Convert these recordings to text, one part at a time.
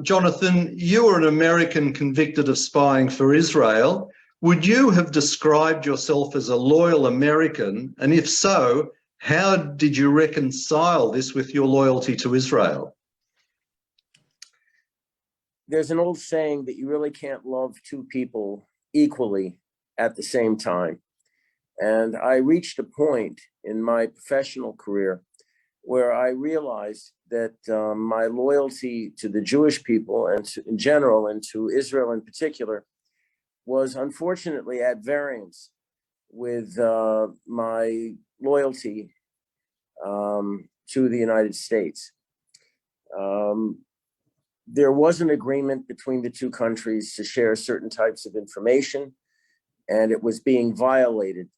Jonathan, you were an American convicted of spying for Israel. Would you have described yourself as a loyal American? And if so, how did you reconcile this with your loyalty to Israel? There's an old saying that you really can't love two people equally at the same time. And I reached a point in my professional career where I realized that my loyalty to the Jewish people and in general, and to Israel in particular, was unfortunately at variance with my loyalty to the United States. There was an agreement between the two countries to share certain types of information, and it was being violated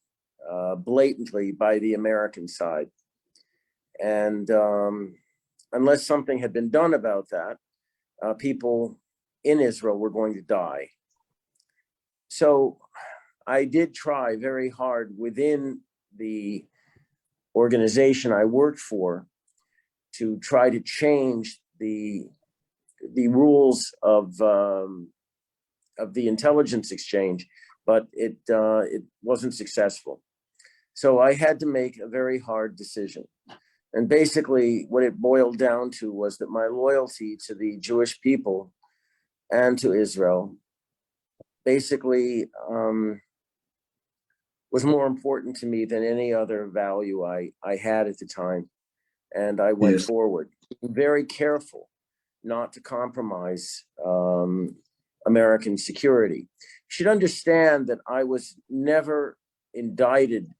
blatantly by the American side. And unless something had been done about that, people in Israel were going to die. So I did try very hard within the organization I worked for to try to change the rules of the intelligence exchange, but it wasn't successful. So I had to make a very hard decision. And basically what it boiled down to was that my loyalty to the Jewish people and to Israel basically was more important to me than any other value I had at the time. And I went forward, being very careful not to compromise American security. You should understand that I was never indicted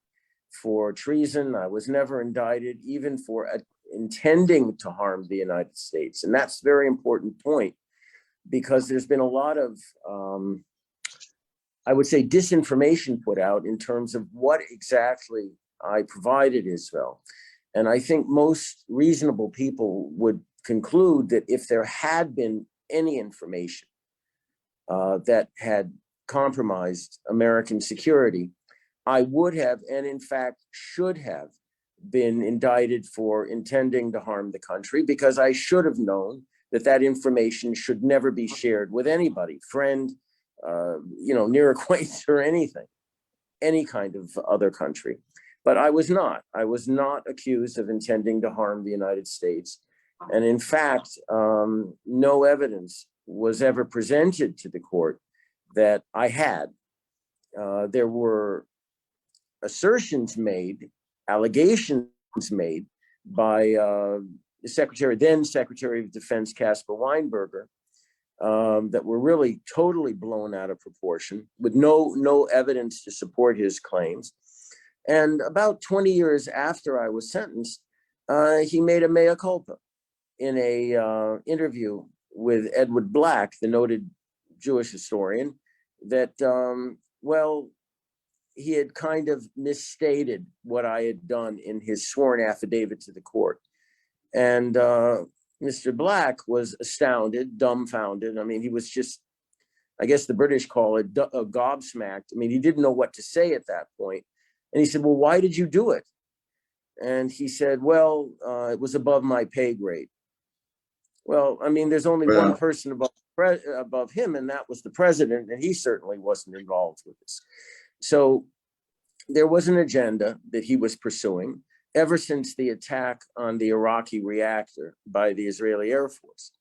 for treason. I was never indicted even for intending to harm the United States. And that's a very important point, because there's been a lot of, I would say, disinformation put out in terms of what exactly I provided Israel. And I think most reasonable people would conclude that if there had been any information that had compromised American security, I would have, and in fact should have, been indicted for intending to harm the country, because I should have known that that information should never be shared with anybody, friend, near acquaintance or anything, any kind of other country. But I was not. I was not accused of intending to harm the United States. And in fact, no evidence was ever presented to the court that I had. There were assertions made, allegations made by the then Secretary of Defense Caspar Weinberger, that were really totally blown out of proportion, with no evidence to support his claims. And about 20 years after I was sentenced, he made a mea culpa in a interview with Edward Black, the noted Jewish historian, that, he had kind of misstated what I had done in his sworn affidavit to the court. And Mr. Black was astounded, dumbfounded. I mean, he was just, I guess the British call it gobsmacked. I mean, he didn't know what to say at that point. And he said, well, why did you do it? And he said, well, it was above my pay grade. Well, I mean, there's only one person above him, and that was the president, and he certainly wasn't involved with this. So there was an agenda that he was pursuing ever since the attack on the Iraqi reactor by the Israeli Air Force.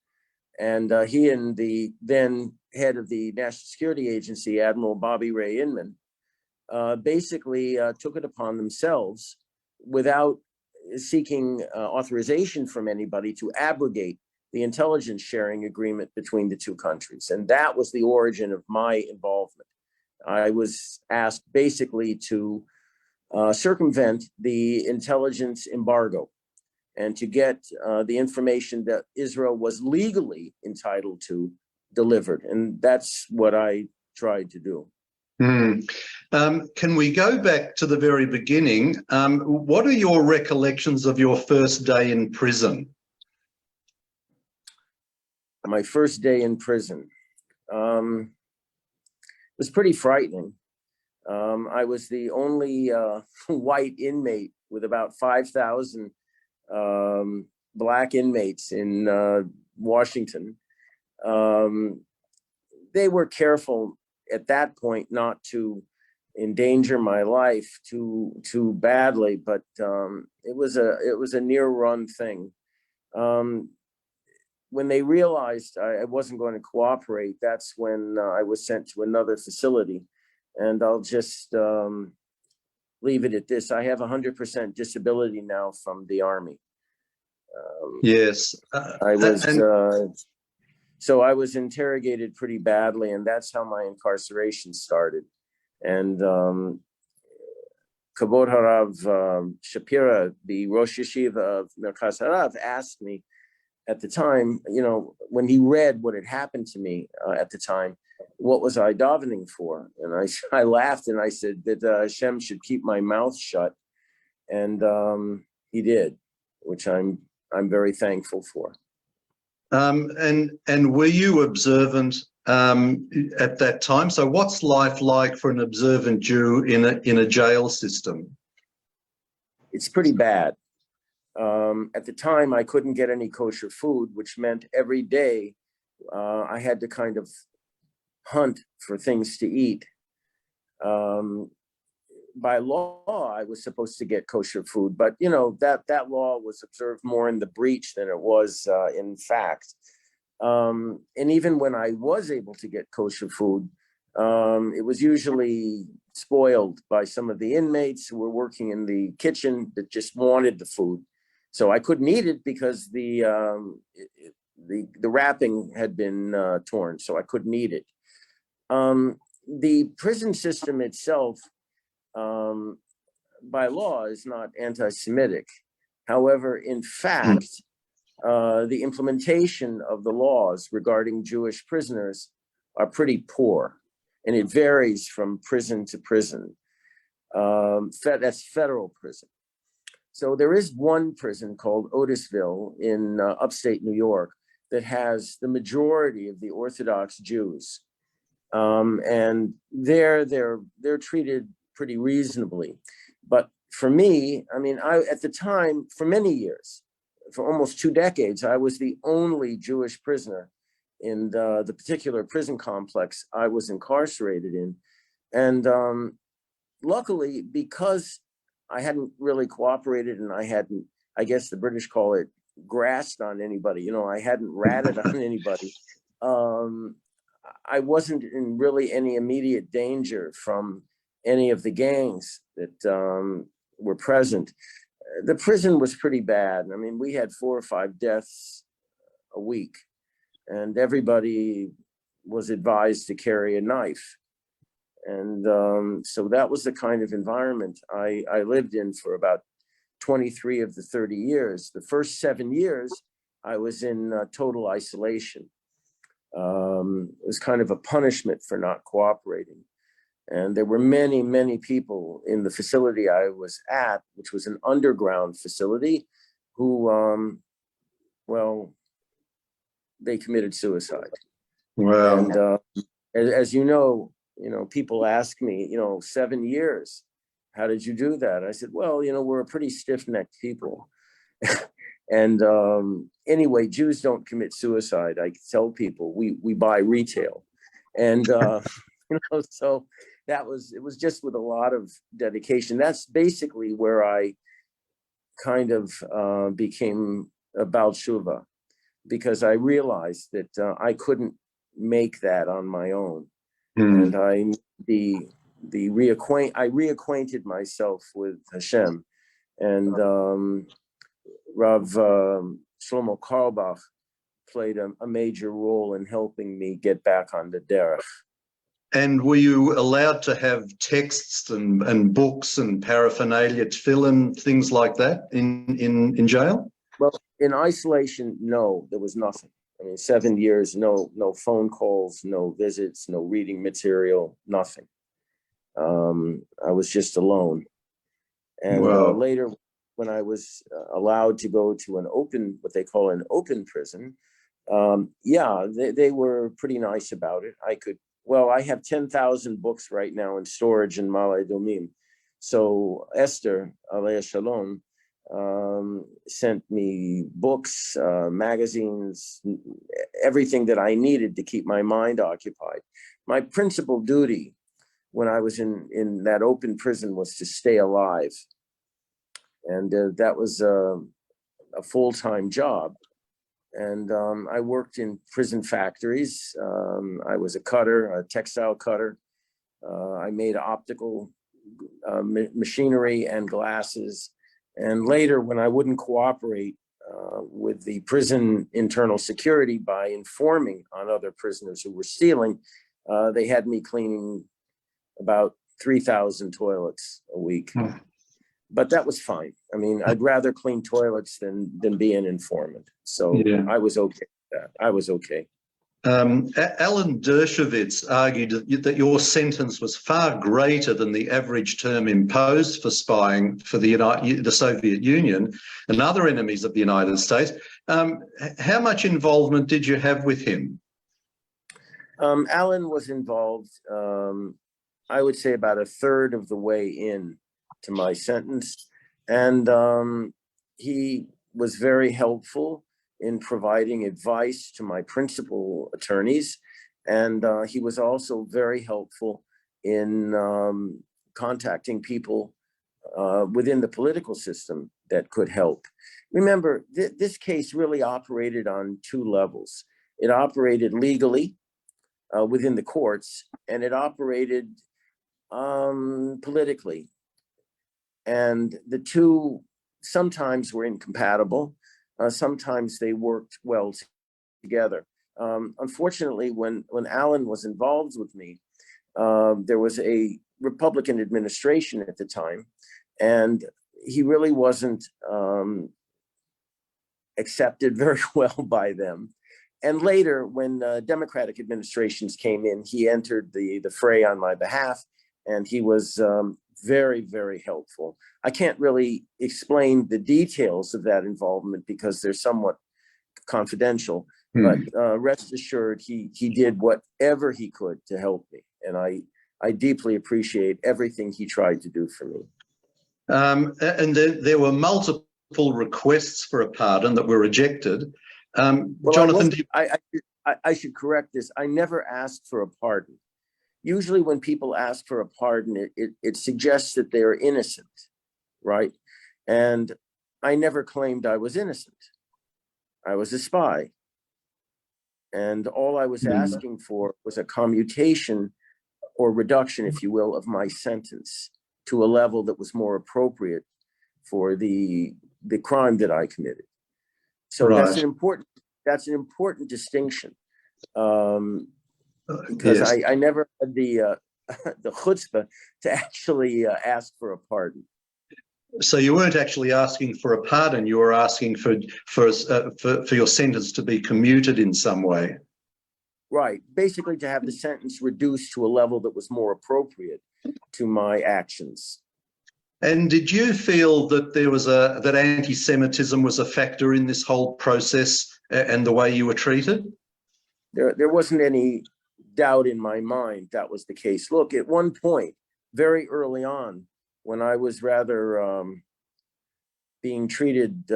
And he and the then head of the National Security Agency, Admiral Bobby Ray Inman, basically took it upon themselves, without seeking authorization from anybody, to abrogate the intelligence sharing agreement between the two countries. And that was the origin of my involvement. I was asked basically to circumvent the intelligence embargo and to get the information that Israel was legally entitled to delivered. And that's what I tried to do. Can we go back to the very beginning? What are your recollections of your first day in prison? My first day in prison was pretty frightening. I was the only white inmate with about 5,000 Black inmates in Washington. They were careful at that point not to endanger my life too badly, but it was a near run thing. When they realized I wasn't going to cooperate, that's when I was sent to another facility. And I'll just leave it at this. I have 100% disability now from the Army. Yes. So I was interrogated pretty badly, and that's how my incarceration started. And Kavod Harav Shapira, the Rosh Yeshiva of Merkaz Harav, asked me at the time, when he read what had happened to me at the time, what was I davening for? And I laughed and I said that Hashem should keep my mouth shut, and he did, which I'm very thankful for. And were you observant at that time? So what's life like for an observant Jew in a jail system? It's pretty bad. At the time, I couldn't get any kosher food, which meant every day I had to kind of hunt for things to eat. By law, I was supposed to get kosher food, but that law was observed more in the breach than it was in fact. And even when I was able to get kosher food, it was usually spoiled by some of the inmates who were working in the kitchen that just wanted the food. So I couldn't eat it because the wrapping had been torn, so I couldn't eat it. The prison system itself, by law, is not anti-Semitic. However, in fact, the implementation of the laws regarding Jewish prisoners are pretty poor, and it varies from prison to prison. That's federal prison. So there is one prison called Otisville in upstate New York that has the majority of the Orthodox Jews. And they're treated pretty reasonably. But for me, at the time, for many years, for almost 2 decades, I was the only Jewish prisoner in the particular prison complex I was incarcerated in. And luckily, because I hadn't really cooperated and I hadn't, I guess the British call it, grassed on anybody, I hadn't ratted on anybody. I wasn't in really any immediate danger from any of the gangs that were present. The prison was pretty bad. We had 4 or 5 deaths a week, and everybody was advised to carry a knife. And so that was the kind of environment I lived in for about 23 of the 30 years. The first 7 years, I was in total isolation. It was kind of a punishment for not cooperating. And there were many, many people in the facility I was at, which was an underground facility, who, they committed suicide. Wow. And as you know, people ask me, 7 years, how did you do that? I said, well, we're a pretty stiff-necked people. And anyway, Jews don't commit suicide. I tell people we buy retail. And, so it was just with a lot of dedication. That's basically where I kind of became a Baal Tshuva, because I realized that I couldn't make that on my own. And I reacquainted myself with Hashem, and Rav Shlomo Carlebach played a major role in helping me get back on the derech. And were you allowed to have texts and books and paraphernalia, tefillin, things like that in jail? Well, in isolation, no, there was nothing. 7 years, no phone calls, no visits, no reading material, nothing. I was just alone. And later, when I was allowed to go to what they call an open prison, they were pretty nice about it. I have 10,000 books right now in storage in Ma'ale Adumim. So Esther, Alei Shalom, sent me books, magazines, everything that I needed to keep my mind occupied. My principal duty when I was in that open prison was to stay alive. And that was a full-time job. And I worked in prison factories. I was a cutter, a textile cutter. I made optical machinery and glasses. And later, when I wouldn't cooperate with the prison internal security by informing on other prisoners who were stealing, they had me cleaning about 3,000 toilets a week. But that was fine. I mean, I'd rather clean toilets than be an informant. So yeah. I was okay with that. I was okay. Alan Dershowitz argued that your sentence was far greater than the average term imposed for spying for the Soviet Union and other enemies of the United States. How much involvement did you have with him? Alan was involved, I would say, about a third of the way in to my sentence. And he was very helpful in providing advice to my principal attorneys. And he was also very helpful in contacting people within the political system that could help. Remember, this case really operated on two levels. It operated legally within the courts, and it operated politically. And the two sometimes were incompatible. Sometimes they worked well together. Unfortunately, when Alan was involved with me, there was a Republican administration at the time, and he really wasn't accepted very well by them. And later, when Democratic administrations came in, he entered the fray on my behalf, and he was very, very helpful. I can't really explain the details of that involvement because they're somewhat confidential, but rest assured, he did whatever he could to help me. And I deeply appreciate everything he tried to do for me. And there were multiple requests for a pardon that were rejected. Well, Jonathan, I should correct this. I never asked for a pardon. Usually when people ask for a pardon, it suggests that they're innocent, right? And I never claimed I was innocent. I was a spy. And all I was asking for was a commutation or reduction, if you will, of my sentence to a level that was more appropriate for the crime that I committed. So right. That's an important distinction. Because yes. I never had the chutzpah to actually ask for a pardon. So you weren't actually asking for a pardon; you were asking for your sentence to be commuted in some way. Right, basically to have the sentence reduced to a level that was more appropriate to my actions. And did you feel that that anti-Semitism was a factor in this whole process and the way you were treated? There wasn't any doubt in my mind that was the case. Look, at one point, very early on, when I was rather being treated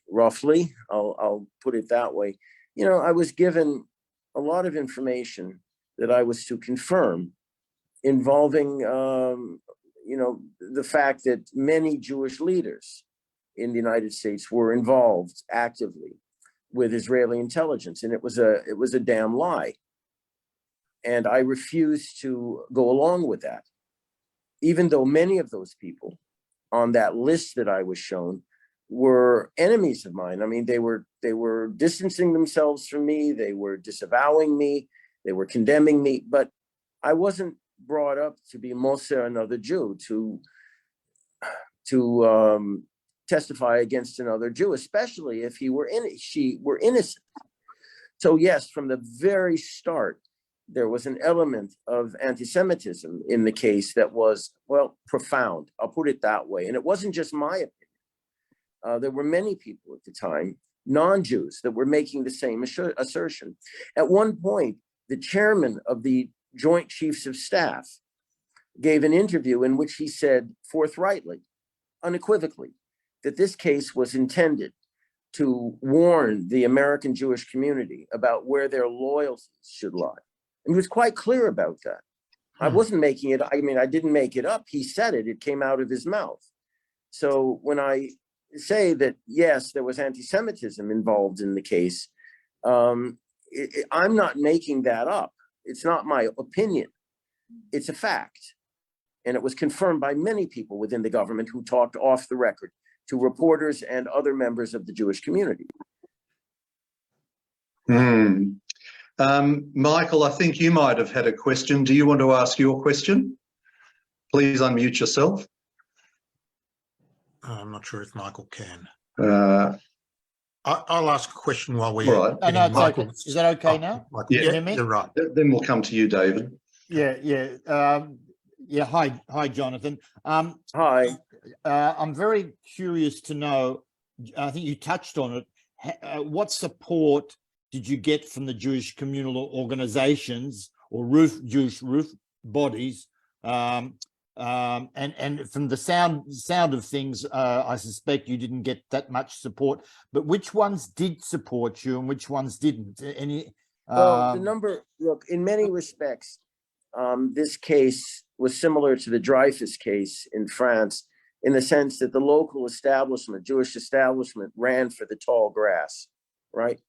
roughly, I'll put it that way, I was given a lot of information that I was to confirm involving, the fact that many Jewish leaders in the United States were involved actively with Israeli intelligence, and it was a damn lie. And I refused to go along with that, even though many of those people on that list that I was shown were enemies of mine. I mean, they were distancing themselves from me, they were disavowing me, they were condemning me, but I wasn't brought up to be Moser, another Jew, to testify against another Jew, especially if she were innocent. So yes, from the very start, there was an element of anti-Semitism in the case that was, well, profound. I'll put it that way. And it wasn't just my opinion. There were many people at the time, non-Jews, that were making the same assertion. At one point, the chairman of the Joint Chiefs of Staff gave an interview in which he said forthrightly, unequivocally, that this case was intended to warn the American Jewish community about where their loyalties should lie. And he was quite clear about that. I wasn't making it, I mean, I didn't make it up. He said it, it came out of his mouth. So when I say that, yes, there was anti-Semitism involved in the case, I'm not making that up. It's not my opinion. It's a fact. And it was confirmed by many people within the government who talked off the record to reporters and other members of the Jewish community. Michael, I think you might have had a question. Do you want to ask your question? Please unmute yourself. I'm not sure if Michael can. I'll ask a question while we're... All right. No, it's Michael. okay. Is that okay now? Michael. Yeah, Can you hear me? You're right. Then we'll come to you, David. Yeah. Hi, Jonathan. Hi. I'm very curious to know, I think you touched on it, what support did you get from the Jewish communal organizations or Jewish roof bodies? And from the sound of things, I suspect you didn't get that much support, but which ones did support you and which ones didn't? Well, the number, look, in many respects, this case was similar to the Dreyfus case in France, in the sense that the local establishment, Jewish establishment, ran for the tall grass, right?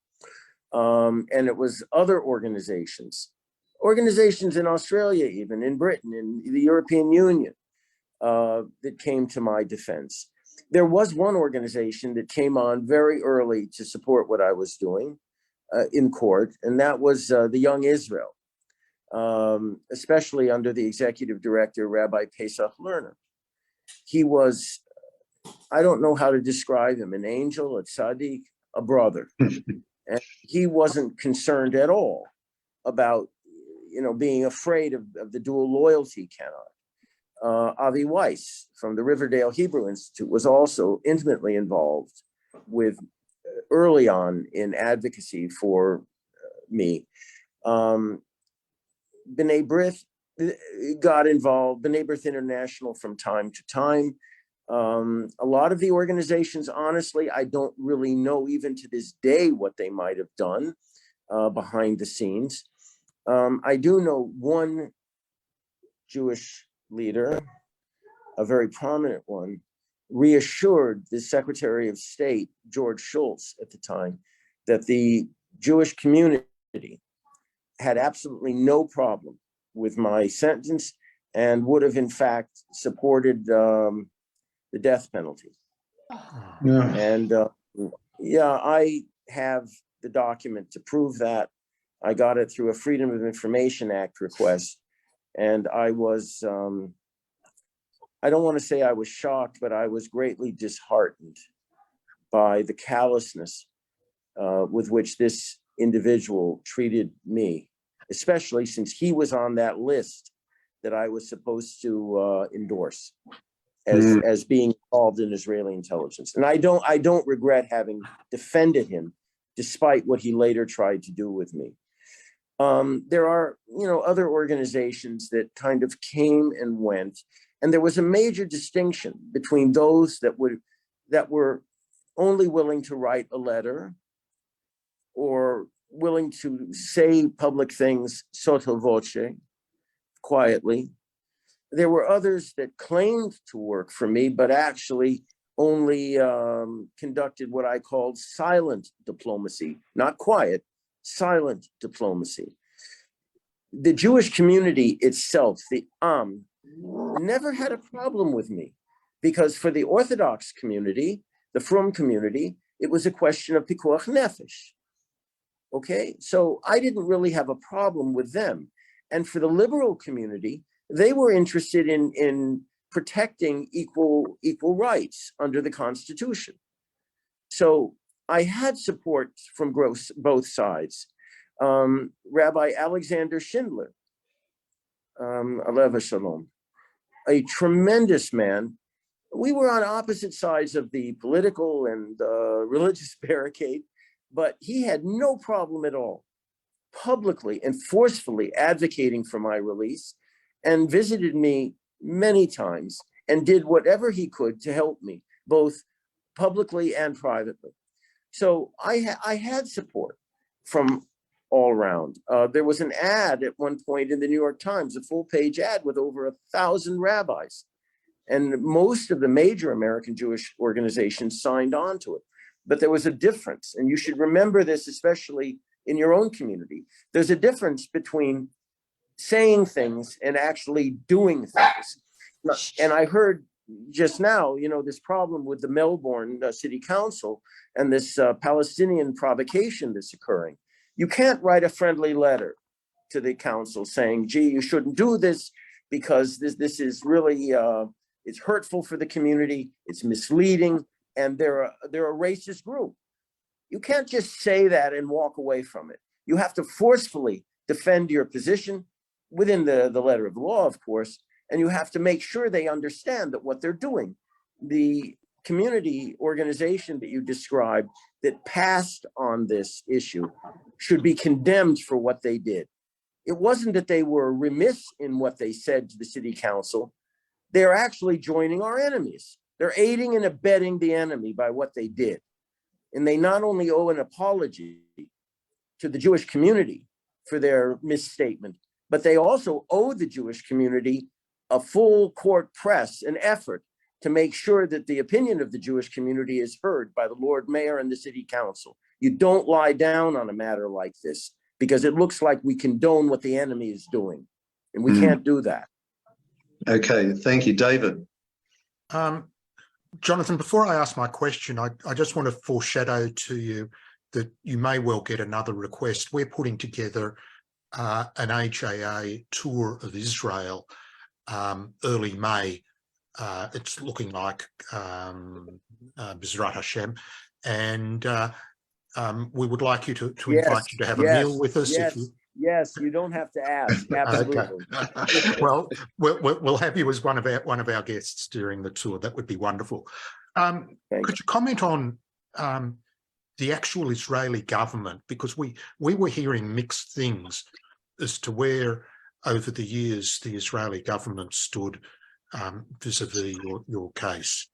And it was other organizations in Australia, even in Britain, in the European Union, that came to my defense. There was one organization that came on very early to support what I was doing in court, and that was the Young Israel, especially under the executive director, Rabbi Pesach Lerner. He was, I don't know how to describe him, an angel, a tzaddik, a brother. And he wasn't concerned at all about, being afraid of the dual loyalty canon. Avi Weiss from the Riverdale Hebrew Institute was also intimately involved with early on in advocacy for me. B'nai B'rith got involved, B'nai B'rith International from time to time. A lot of the organizations, honestly, I don't really know even to this day what they might have done behind the scenes. I do know one Jewish leader, a very prominent one, reassured the Secretary of State, George Shultz at the time, that the Jewish community had absolutely no problem with my sentence and would have in fact supported the death penalty. Yeah. And I have the document to prove that. I got it through a Freedom of Information Act request. And I was, I don't want to say I was shocked, but I was greatly disheartened by the callousness with which this individual treated me, especially since he was on that list that I was supposed to endorse as being involved in Israeli intelligence. And I don't regret having defended him, despite what he later tried to do with me. There are, other organizations that kind of came and went, and there was a major distinction between those that were only willing to write a letter or willing to say public things sotto voce, quietly. There were others that claimed to work for me, but actually only conducted what I called silent diplomacy, not quiet, silent diplomacy. The Jewish community itself, the Am, never had a problem with me, because for the Orthodox community, the Frum community, it was a question of pikuach nefesh. Okay, so I didn't really have a problem with them. And for the liberal community, they were interested in protecting equal rights under the Constitution. So I had support from both sides. Rabbi Alexander Schindler, Alev Shalom, a tremendous man. We were on opposite sides of the political and religious barricade, but he had no problem at all publicly and forcefully advocating for my release, and visited me many times and did whatever he could to help me, both publicly and privately. So I had support from all around. There was an ad at one point in the New York Times, a full-page ad with over 1,000 rabbis. And most of the major American Jewish organizations signed on to it. But there was a difference, and you should remember this, especially in your own community. There's a difference between saying things and actually doing things. And I heard just now, this problem with the Melbourne City Council and this Palestinian provocation that's occurring. You can't write a friendly letter to the council saying, gee, you shouldn't do this because this is really, it's hurtful for the community, it's misleading, and they're a racist group. You can't just say that and walk away from it. You have to forcefully defend your position within the letter of the law, of course, and you have to make sure they understand that what they're doing. The community organization that you described that passed on this issue should be condemned for what they did. It wasn't that they were remiss in what they said to the city council. They're actually joining our enemies. They're aiding and abetting the enemy by what they did. And they not only owe an apology to the Jewish community for their misstatement, but they also owe the Jewish community a full court press, an effort to make sure that the opinion of the Jewish community is heard by the Lord Mayor and the City Council. You don't lie down on a matter like this because it looks like we condone what the enemy is doing, and we can't do that. Okay, thank you, David. Jonathan, before I ask my question, I just want to foreshadow to you that you may well get another request. We're putting together an HAA tour of Israel early May. It's looking like B'ezrat Hashem, and we would like you to invite you to have a meal with us. Yes, you don't have to ask. Absolutely. Okay. Well, we'll have you as one of our guests during the tour. That would be wonderful. Could you comment on the actual Israeli government, because we were hearing mixed things as to where over the years the Israeli government stood vis-a-vis your case?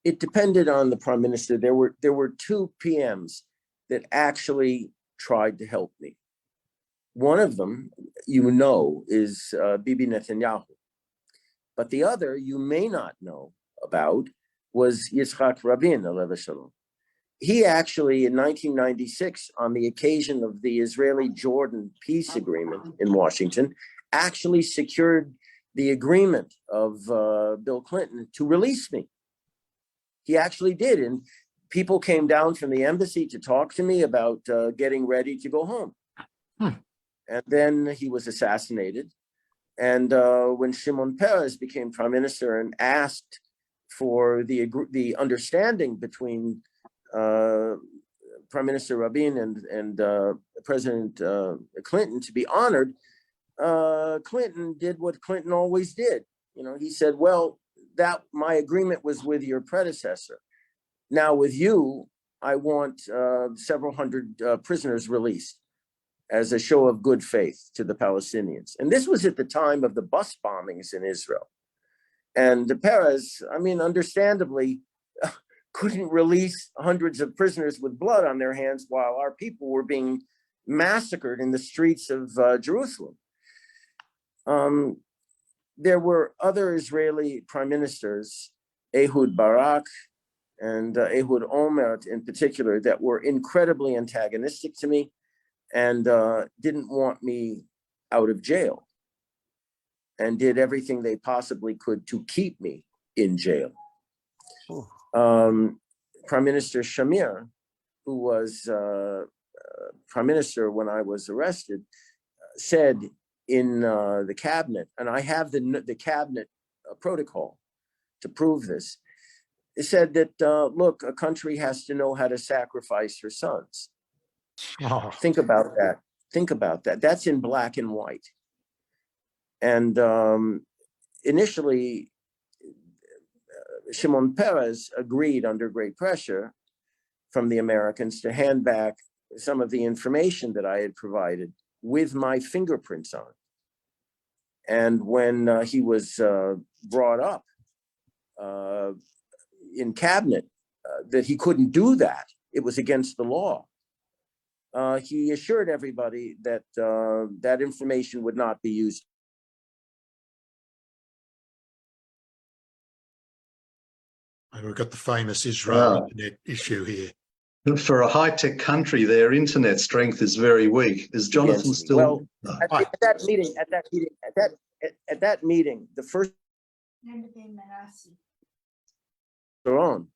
It depended on the prime minister. There were two PMs that actually tried to help me. One of them, is Bibi Netanyahu. But the other you may not know about was Yitzhak Rabin, alav shalom. He actually, in 1996, on the occasion of the Israeli-Jordan peace agreement in Washington, actually secured the agreement of Bill Clinton to release me. He actually did, and people came down from the embassy to talk to me about getting ready to go home. And then he was assassinated. And when Shimon Peres became prime minister and asked for the understanding between Prime Minister Rabin and President Clinton to be honored, Clinton did what Clinton always did. He said, well, that my agreement was with your predecessor. Now with you, I want several hundred prisoners released as a show of good faith to the Palestinians. And this was at the time of the bus bombings in Israel. And Peres, understandably, couldn't release hundreds of prisoners with blood on their hands while our people were being massacred in the streets of Jerusalem. There were other Israeli prime ministers, Ehud Barak and Ehud Olmert in particular, that were incredibly antagonistic to me and didn't want me out of jail and did everything they possibly could to keep me in jail. Prime Minister Shamir, who was prime minister when I was arrested, said in the cabinet, and I have the cabinet protocol to prove this, it said that, look, a country has to know how to sacrifice her sons. Oh. Think about that. Think about that. That's in black and white. And initially, Shimon Peres agreed under great pressure from the Americans to hand back some of the information that I had provided with my fingerprints on. And when he was brought up in cabinet that he couldn't do that. It was against the law. He assured everybody that that information would not be used. We've got the famous Israel Wow. internet issue here. For a high-tech country, their internet strength is very weak. Is Jonathan Against me. still? Well, No. at that meeting, the first on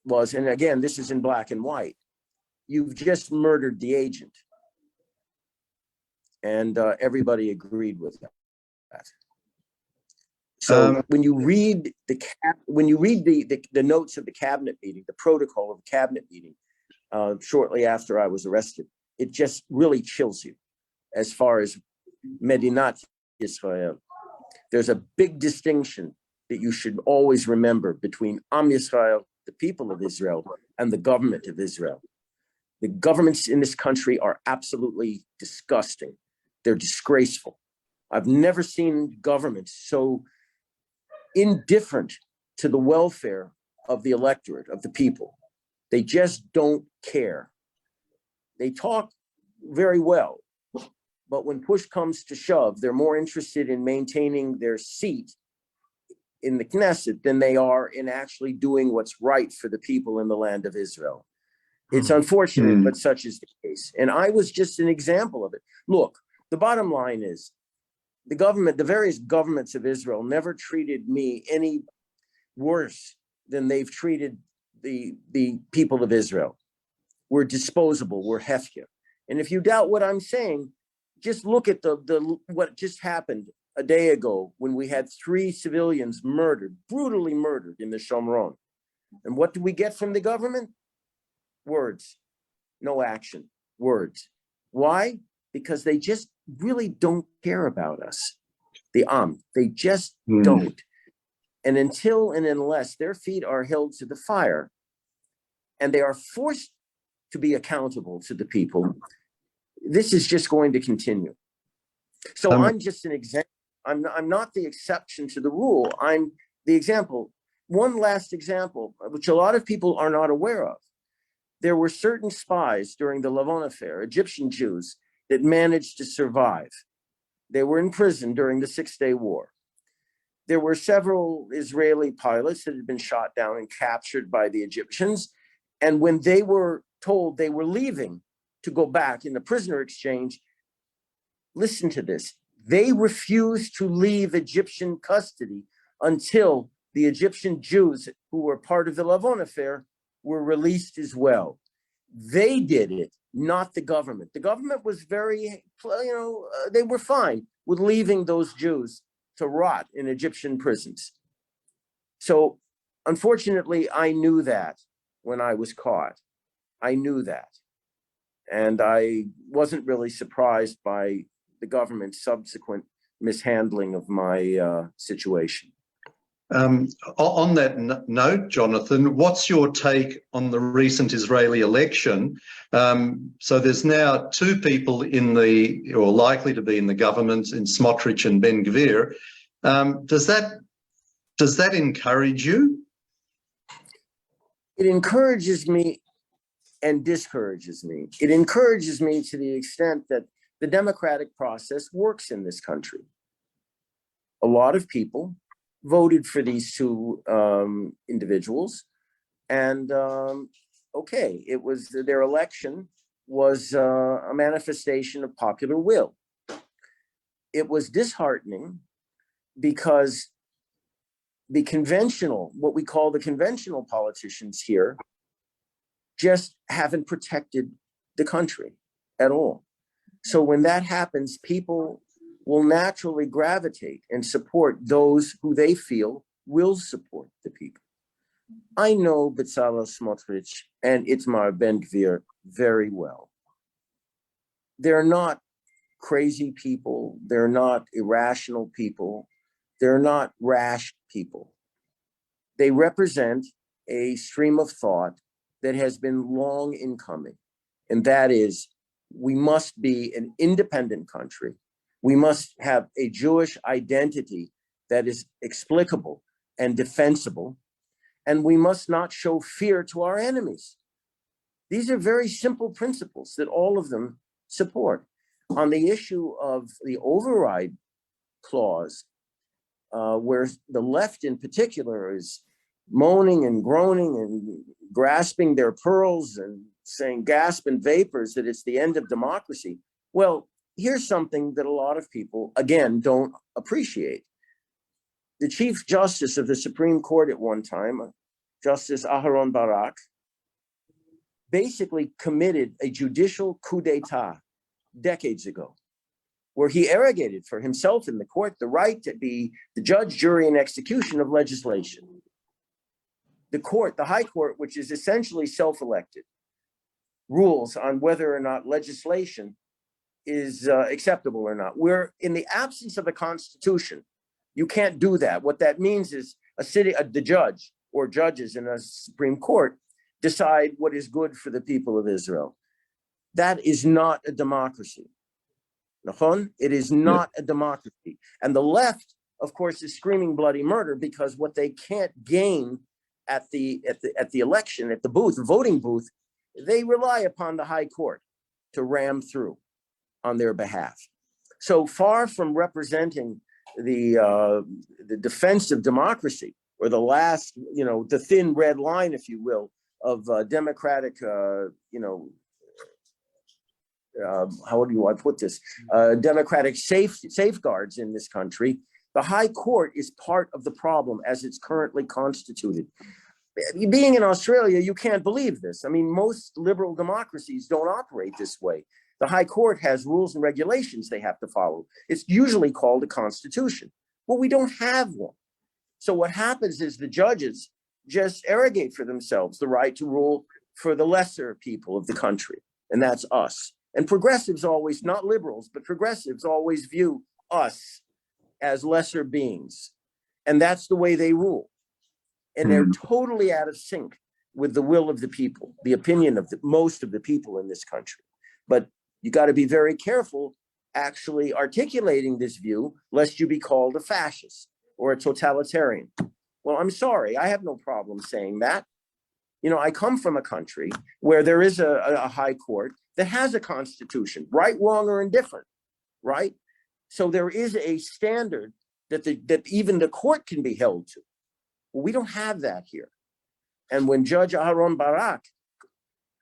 was, and again, this is in black and white, you've just murdered the agent. And everybody agreed with that. So when you read the notes of the cabinet meeting, the protocol of the cabinet meeting, shortly after I was arrested, it just really chills you as far as Medinat Israel. There's a big distinction that you should always remember between Am Yisrael, the people of Israel, and the government of Israel. The governments in this country are absolutely disgusting. They're disgraceful. I've never seen governments so indifferent to the welfare of the electorate, of the people. They just don't care. They talk very well, but when push comes to shove, they're more interested in maintaining their seat in the Knesset than they are in actually doing what's right for the people in the land of Israel. It's unfortunate, but such is the case. And I was just an example of it. Look, the bottom line is the government, the various governments of Israel never treated me any worse than they've treated the people of Israel. We're disposable, we're hefker. And if you doubt what I'm saying, just look at what just happened a day ago when we had 3 civilians murdered, brutally murdered in the Shomron. And what do we get from the government? Words, no action, words. Why? Because they just really don't care about us. The they just don't. And until and unless their feet are held to the fire and they are forced to be accountable to the people, this is just going to continue. So I'm just an example. I'm not the exception to the rule. I'm the example. One last example, which a lot of people are not aware of. There were certain spies during the Lavon affair, Egyptian Jews, that managed to survive. They were in prison during the 6-Day War. There were several Israeli pilots that had been shot down and captured by the Egyptians. And when they were told they were leaving to go back in the prisoner exchange, listen to this, they refused to leave Egyptian custody until the Egyptian Jews who were part of the Lavon affair were released as well. They did it, not the government. The government was very, they were fine with leaving those Jews to rot in Egyptian prisons. So unfortunately, I knew that when I was caught. I knew that. And I wasn't really surprised by the government's subsequent mishandling of my situation. On that note, Jonathan, what's your take on the recent Israeli election? So there's now 2 people or likely to be in the government, in Smotrich and Ben Gvir. Does that encourage you? It encourages me and discourages me. It encourages me to the extent that the democratic process works in this country. A lot of people voted for these 2 individuals, and okay, it was their election was a manifestation of popular will. It was disheartening because the conventional, what we call the conventional politicians here, just haven't protected the country at all. So when that happens, people will naturally gravitate and support those who they feel will support the people. I know Bezalel Smotrich and Itamar Ben Gvir very well. They're not crazy people. They're not irrational people. They're not rash people. They represent a stream of thought that has been long in coming. And that is, we must be an independent country. We must have a Jewish identity that is explicable and defensible. and we must not show fear to our enemies. These are very simple principles that all of them support. On the issue of the override clause, where the left in particular is moaning and groaning and grasping their pearls and saying gasp and vapors that it's the end of democracy. Well, here's something that a lot of people, again, don't appreciate. The Chief Justice of the Supreme Court at one time, Justice Aharon Barak, basically committed a judicial coup d'etat decades ago, where he arrogated for himself in the court the right to be the judge, jury, and execution of legislation. The court, the High Court, which is essentially self-elected, rules on whether or not legislation is acceptable or not. Where in the absence of a constitution, you can't do that. What that means is the judge or judges in a Supreme Court decide what is good for the people of Israel. That is not a democracy. It is not a democracy. And the left, of course, is screaming bloody murder because what they can't gain at the election, at the booth, the voting booth, they rely upon the High Court to ram through on their behalf. So far from representing the defense of democracy, or the last, the thin red line, if you will, of democratic, how do I put this? Democratic safeguards in this country. The High Court is part of the problem as it's currently constituted. Being in Australia, you can't believe this. I mean, most liberal democracies don't operate this way. The High Court has rules and regulations they have to follow. It's usually called a constitution. Well, we don't have one. So what happens is the judges just arrogate for themselves the right to rule for the lesser people of the country, and that's us. And progressives always, not liberals, but progressives always view us as lesser beings. And that's the way they rule. And they're totally out of sync with the will of the people, the opinion of most of the people in this country. But you got to be very careful actually articulating this view, lest you be called a fascist or a totalitarian. Well, I'm sorry, I have no problem saying that. I come from a country where there is a High Court that has a constitution, right, wrong, or indifferent, right? So there is a standard that even the court can be held to. Well, we don't have that here. And when Judge Aharon Barak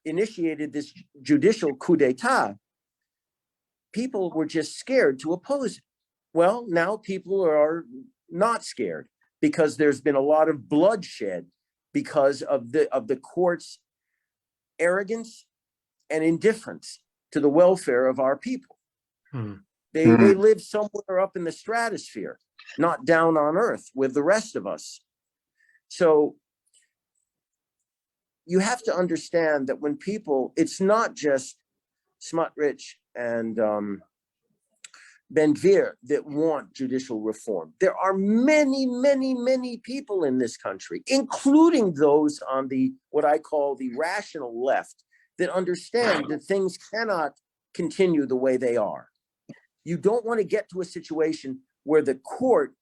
initiated this judicial coup d'etat, people were just scared to oppose it. Well, now people are not scared because there's been a lot of bloodshed because of the court's arrogance and indifference to the welfare of our people. They live somewhere up in the stratosphere, not down on earth with the rest of us. So you have to understand that when people, it's not just Smotrich and Ben-Gvir that want judicial reform. There are many, many, many people in this country, including those on the what I call the rational left, that understand that things cannot continue the way they are. You don't want to get to a situation where the court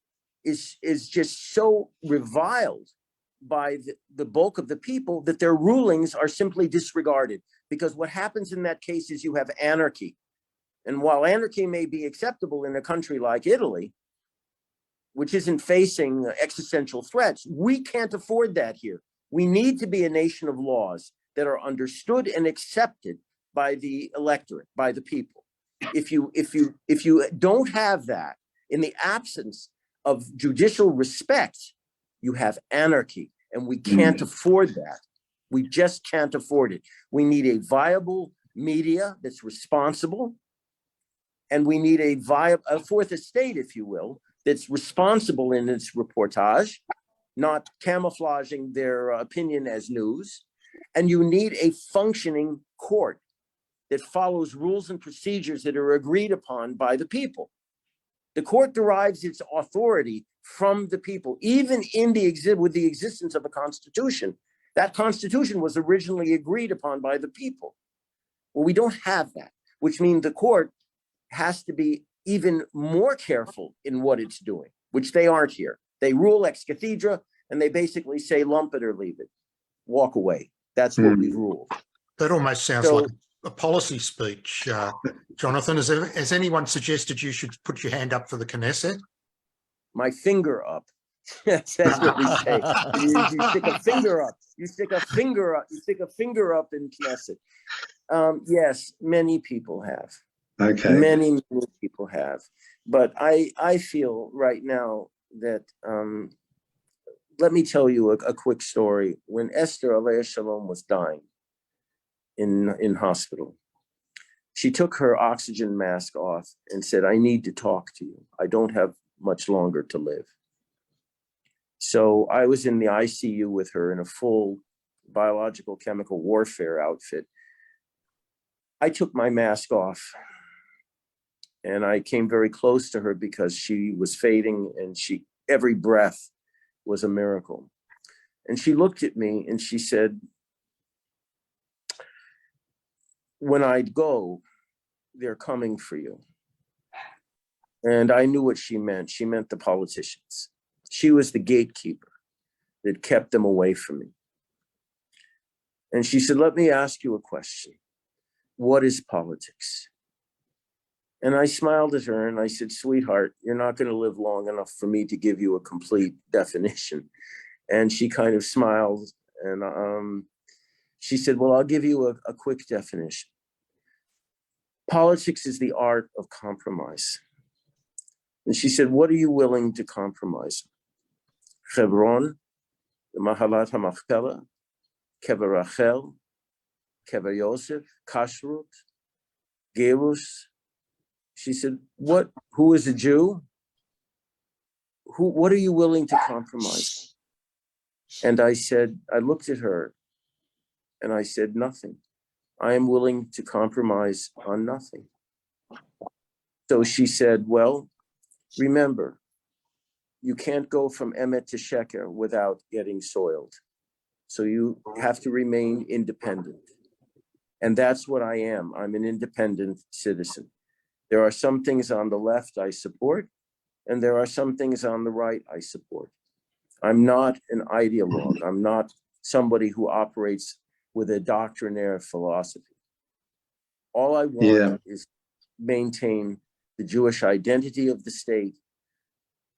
is just so reviled by the bulk of the people that their rulings are simply disregarded. Because what happens in that case is you have anarchy. And while anarchy may be acceptable in a country like Italy, which isn't facing existential threats, we can't afford that here. We need to be a nation of laws that are understood and accepted by the electorate, by the people. If you don't have that, in the absence of judicial respect, you have anarchy, and we can't afford that. We just can't afford it. We need a viable media that's responsible, and we need a fourth estate, if you will, that's responsible in its reportage, not camouflaging their opinion as news. And you need a functioning court that follows rules and procedures that are agreed upon by the people. The court derives its authority from the people, even with the existence of a constitution. That constitution was originally agreed upon by the people. Well, we don't have that, which means the court has to be even more careful in what it's doing, which they aren't here. They rule ex cathedra. And they basically say, lump it or leave it, walk away. That's what we've ruled. That almost sounds like a policy speech, Jonathan. Has anyone suggested you should put your hand up for the Knesset? My finger up. That's what we say. You stick a finger up. You stick a finger up. You stick a finger up in Knesset. Yes, many people have. Okay. Many people have. But I feel right now that, let me tell you a quick story. When Esther, Alei Shalom, was dying in hospital, she took her oxygen mask off and said, I need to talk to you. I don't have much longer to live. So I was in the ICU with her in a full biological chemical warfare outfit. I took my mask off and I came very close to her because she was fading and every breath was a miracle. And she looked at me and she said, when I'd go, they're coming for you. And I knew what she meant. She meant the politicians. She was the gatekeeper that kept them away from me. And she said, let me ask you a question. What is politics? And I smiled at her and I said, sweetheart, you're not going to live long enough for me to give you a complete definition. And she kind of smiled and she said, well, I'll give you a quick definition. Politics is the art of compromise. And she said, what are you willing to compromise? Hebron, the Mahalat HaMachpelah, Kever Rachel, Kever Yosef, Kashrut, Gerus. She said, who is a Jew? What are you willing to compromise? And I said, I looked at her and I said, nothing. I am willing to compromise on nothing. So she said, well, remember, you can't go from emet to sheker without getting soiled. So you have to remain independent. And that's what I am. I'm an independent citizen. There are some things on the left I support, and there are some things on the right I support. I'm not an ideologue. I'm not somebody who operates with a doctrinaire philosophy. All I want is maintain the Jewish identity of the state,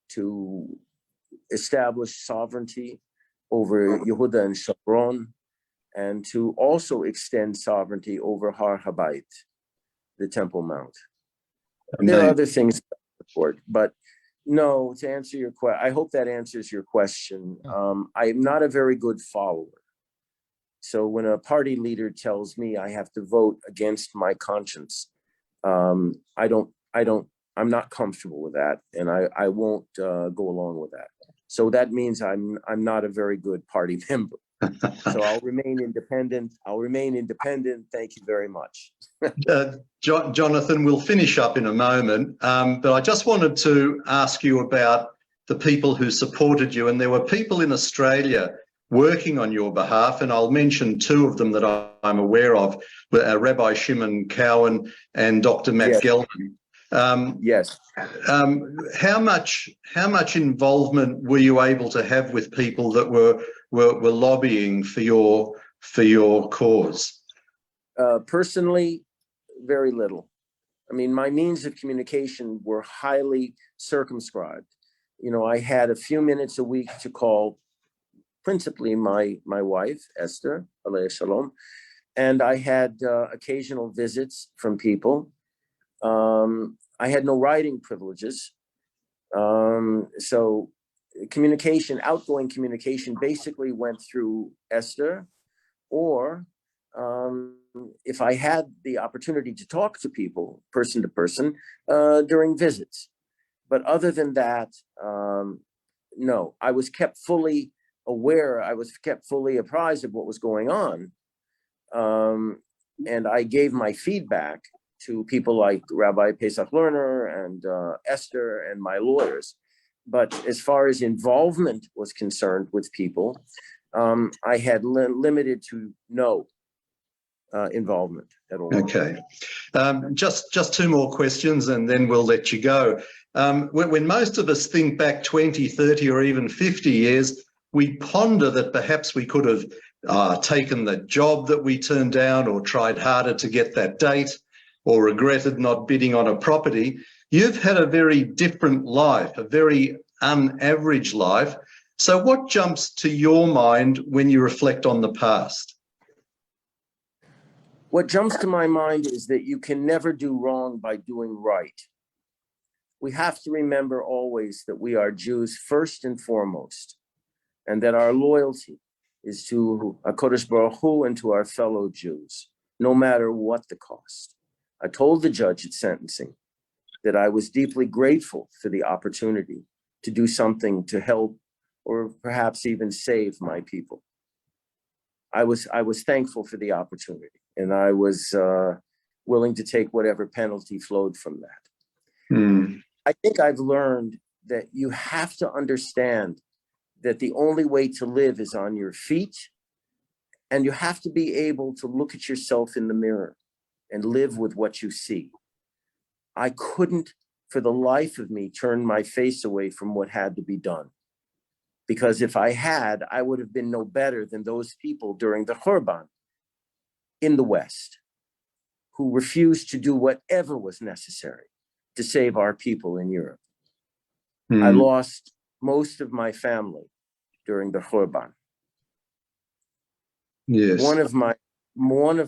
to establish sovereignty over Yehuda and Shabron, and to also extend sovereignty over Har Habayit, the Temple Mount. There are other things to support, but no, to answer your question, I hope that answers your question. I am not a very good follower. So when a party leader tells me I have to vote against my conscience, I'm not comfortable with that, and I won't go along with that. So that means I'm not a very good party member. So I'll remain independent. Thank you very much. Jonathan, we'll finish up in a moment, but I just wanted to ask you about the people who supported you, and there were people in Australia working on your behalf, and I'll mention two of them that I'm aware of, Rabbi Shimon Cowan and Dr. Matt Gelman. Yes. How much involvement were you able to have with people that were lobbying for your cause? Personally, very little. I mean, my means of communication were highly circumscribed. You know, I had a few minutes a week to call principally my wife, Esther, Alei Shalom, and I had occasional visits from people. I had no writing privileges. So communication, outgoing communication basically went through Esther, or if I had the opportunity to talk to people person to person during visits. But other than that, no, I was kept fully aware. I was kept fully apprised of what was going on. And I gave my feedback to people like Rabbi Pesach Lerner and Esther and my lawyers. But as far as involvement was concerned with people, I had limited to no involvement at all. Okay. Just two more questions and then we'll let you go. When most of us think back 20, 30 or even 50 years, we ponder that perhaps we could have taken the job that we turned down, or tried harder to get that date, or regretted not bidding on a property. You've had a very different life, a very unaverage life. So what jumps to your mind when you reflect on the past? What jumps to my mind is that you can never do wrong by doing right. We have to remember always that we are Jews first and foremost, and that our loyalty is to HaKadosh Baruch Hu and to our fellow Jews, no matter what the cost. I told the judge at sentencing that I was deeply grateful for the opportunity to do something to help or perhaps even save my people. I was thankful for the opportunity, and I was willing to take whatever penalty flowed from that. Mm. I think I've learned that you have to understand that the only way to live is on your feet, and you have to be able to look at yourself in the mirror and live with what you see. I couldn't, for the life of me, turn my face away from what had to be done. Because if I had, I would have been no better than those people during the Khurban in the West, who refused to do whatever was necessary to save our people in Europe. Mm. I lost most of my family during the Khurban. Yes. One of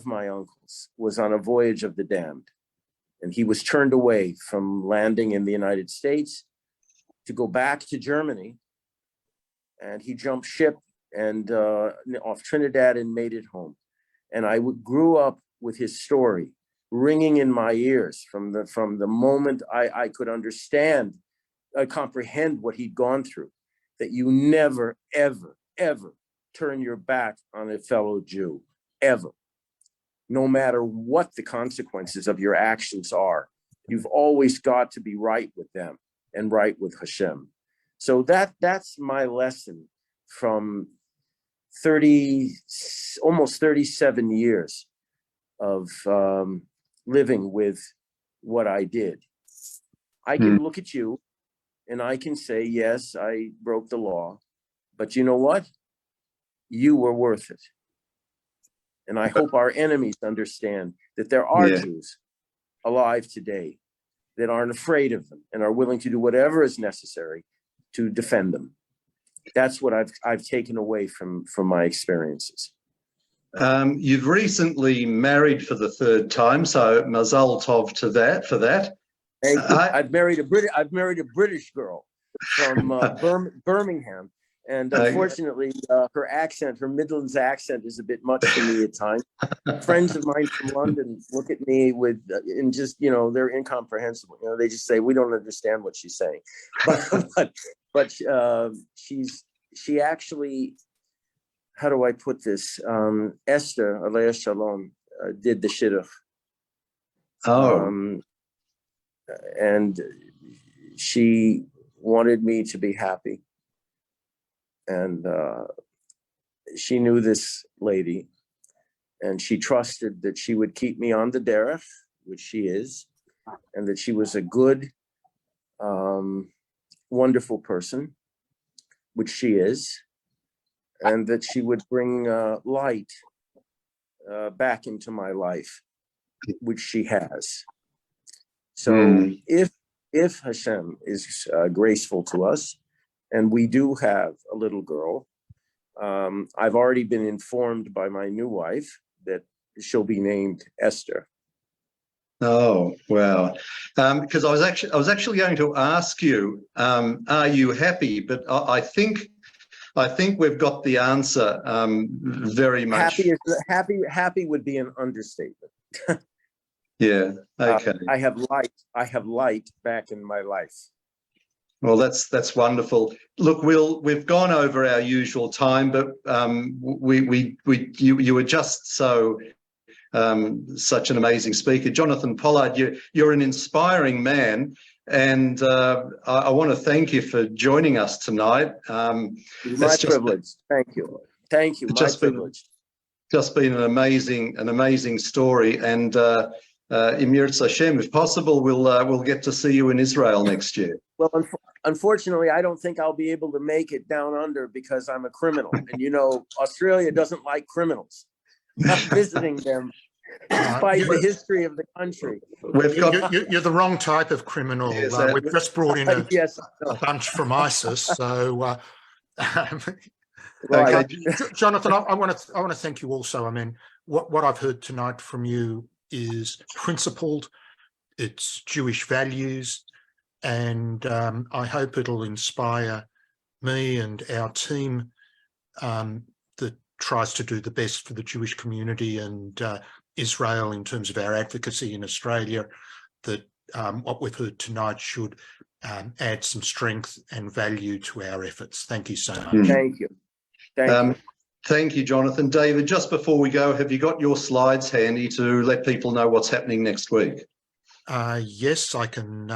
my uncles was on a voyage of the damned, and he was turned away from landing in the United States to go back to Germany. And he jumped ship and off Trinidad and made it home. And I grew up with his story ringing in my ears from the moment I could comprehend what he'd gone through, that you never, ever, ever turn your back on a fellow Jew, ever. No matter what the consequences of your actions are, you've always got to be right with them and right with Hashem. So that's my lesson from almost 37 years of living with what I did. I can look at you and I can say, yes, I broke the law, but you know what? You were worth it. And I hope our enemies understand that there are Jews alive today that aren't afraid of them and are willing to do whatever is necessary to defend them. That's what I've taken away from my experiences. You've recently married for the third time, so mazal tov for that. Thank you. I've married a British girl from Birmingham, and unfortunately, her Midlands accent is a bit much for me at times. Friends of mine from London look at me and just, they're incomprehensible. They just say, we don't understand what she's saying. But she actually, how do I put this? Esther, Alei Shalom, did the shidduch. Oh. And she wanted me to be happy. And she knew this lady, and she trusted that she would keep me on the derech, which she is, and that she was a good, wonderful person, which she is, and that she would bring light back into my life, which she has. So if Hashem is graceful to us, and we do have a little girl, I've already been informed by my new wife that she'll be named Esther. Oh, wow. Because I was actually going to ask you, are you happy? But I think we've got the answer very much. Happy would be an understatement. Yeah. Okay. I have light you in my life. Well, that's wonderful. Look, we've gone over our usual time, but you were just such an amazing speaker. Jonathan Pollard, you're an inspiring man, and I want to thank you for joining us tonight. My privilege. Thank you. My privilege. Just been an amazing story, and Emir Hashem, if possible, we'll get to see you in Israel next year. Well, unfortunately, I don't think I'll be able to make it down under because I'm a criminal. And, you know, Australia doesn't like criminals. Not visiting them, despite the history of the country. You're the wrong type of criminal. Yes, we've just brought in a bunch from ISIS. So, right. Jonathan, I want to thank you also. I mean, what I've heard tonight from you is principled, it's Jewish values, and I hope it'll inspire me and our team that tries to do the best for the Jewish community and Israel in terms of our advocacy in Australia, that what we've heard tonight should add some strength and value to our efforts. Thank you so much. Thank you. Thank you, Jonathan. David, just before we go, have you got your slides handy to let people know what's happening next week? Yes, I can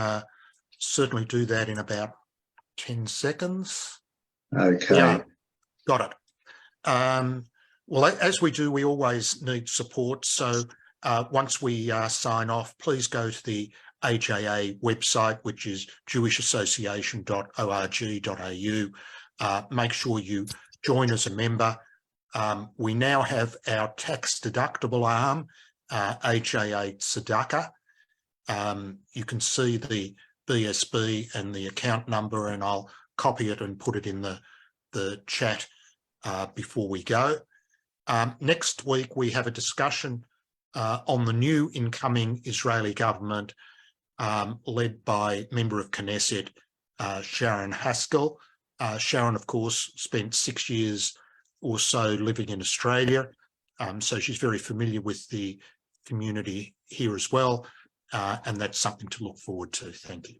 certainly do that in about 10 seconds. Okay. Yeah, got it. Well, as we do, we always need support. So once we sign off, please go to the AJA website, which is jewishassociation.org.au. Make sure you join as a member. We now have our tax-deductible arm, AJA Tzedakah. You can see the BSB and the account number, and I'll copy it and put it in the chat before we go. Next week, we have a discussion on the new incoming Israeli government led by member of Knesset, Sharon Haskell. Sharon, of course, spent 6 years or so living in Australia, so she's very familiar with the community here as well, and that's something to look forward to. Thank you.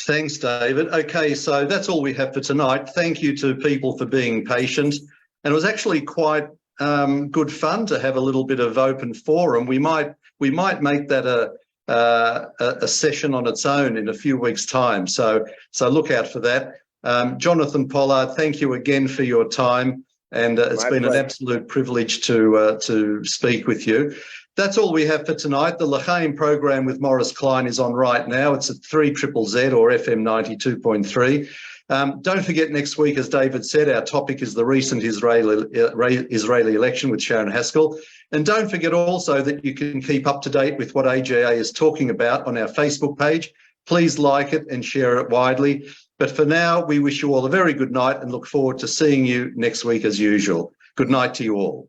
Thanks, David. Okay, so that's all we have for tonight. Thank you to people for being patient, and it was actually quite good fun to have a little bit of open forum. We might make that a session on its own in a few weeks' time. So look out for that. Jonathan Pollard, thank you again for your time, and it's been an absolute privilege to speak with you. That's all we have for tonight. The L'chaim program with Morris Klein is on right now. It's at 3ZZZ or FM 92.3. Don't forget, next week, as David said, our topic is the recent Israeli election with Sharon Haskell. And don't forget also that you can keep up to date with what AJA is talking about on our Facebook page. Please like it and share it widely. But for now, we wish you all a very good night and look forward to seeing you next week as usual. Good night to you all.